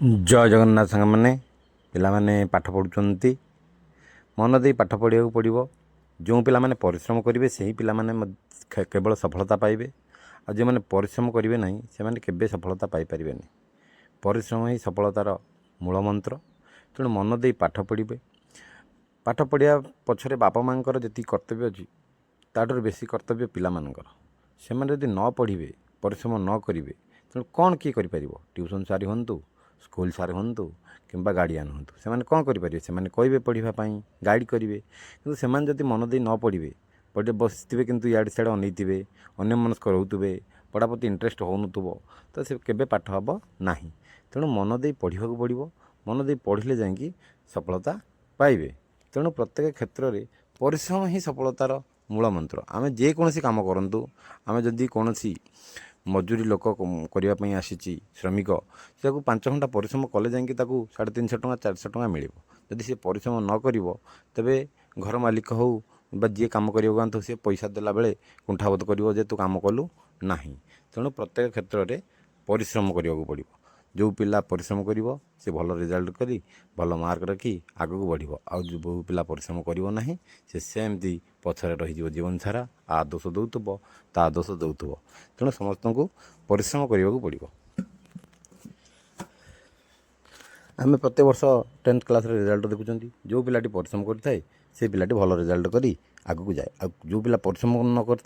जय जगन्नाथ सांग मैंने पिलाने पाठ पढ़ुंट मन दे पाठ पढ़ा पड़ो जो पिलाने परिश्रम करेंगे से ही पिलाने केवल सफलता पाइबे और जो मैंने परिश्रम करेंगे ना से केवे सफलता पाइपर नहीं। परिश्रम ही सफलतार मूल मंत्र। तेणु मन दे पाठ पढ़े पाठ पढ़ा पछरे बापा माँ जी कर्तव्य अच्छी ताठू बेसी कर्तव्य पिलामानकर। से जदि न पढ़े परिश्रम न करेंगे तेणु कौन किए कर ट्यूशन सारी हूँ स्कूल सार हूँ कि गार्डियन हूँ से कौन करेंगे से कहे पढ़ापी गाइड करेंगे कि से मन दे न पढ़े पढ़े बसते कि इे सियाड़े अनैथे अन्य मनस्क रोवे पढ़ा प्रति इंटरेस्ट हो तो से केवे पाठ हम ना। तेणु मन दे पढ़ा पड़ो मन दे पढ़ले जा सफलता पाइबे। तेणु प्रत्येक क्षेत्र में परिश्रम ही सफलतार मूल मंत्र। आम जेकोसी कम करूँ आम जदि कौन मजूरी लोक करने आसी श्रमिक से 5 घंटा परिश्रम कले जा 350 टଙ୍କା 400 टଙ୍କା मिल। जदि से परिश्रम न कर तेबे घर मालिक हो जी कम कर सी पैसा देला बेले कुंठाबोध कर तू कम कलु ना। तेणु प्रत्येक क्षेत्र में परिश्रम करने पड़ो। जो पिला परिश्रम कर से भल रिजल्ट करी भल मार्क रखी आगू बढ़ो। आ जो पिला परिश्रम करना से सेमती पछरे रही जीवन सारा आ दोष दौथब ता दोष दौथब। तेणु समस्त को परिश्रम करने पड़ो। आम प्रत्येक वर्ष 10th क्लास रिजल्ट देखुं जो पिलाटी परिश्रम करता है से पिलाटी भल रिजल्ट करी आगू जाए। आ जो पिला परिश्रम न कर